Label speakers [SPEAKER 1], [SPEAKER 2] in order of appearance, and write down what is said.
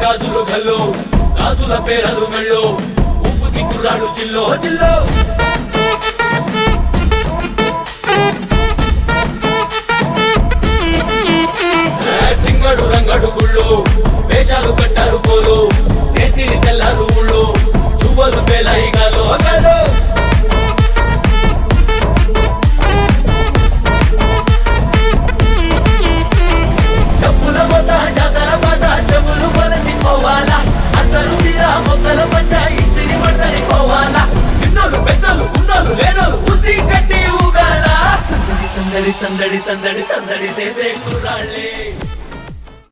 [SPEAKER 1] గాజులు గల్లో గాజుల పేరలు మెళ్ళో ఉప్పుకి కుర్రాడు జిల్లో జిల్లో సింగడు రంగడు గుళ్ళు వేషాలు కట్టారు పోలు నేతిని తెల్లారు ఊళ్ళు చువ్వలు పేలాయి గాలో గాలో డబ్బుల మొత్త జాతర పాట చెవులు కొలది పోవాలా అందరూ చీర మొక్కల పంచ ఇస్తిరి పడదని పోవాలా సిన్నోలు పెద్దలు ఉన్నోలు లేనోలు ఉచి కట్టి ఊగాల సందడి సందడి సందడి సందడి సందడి చేసే కుర్రాళ్ళే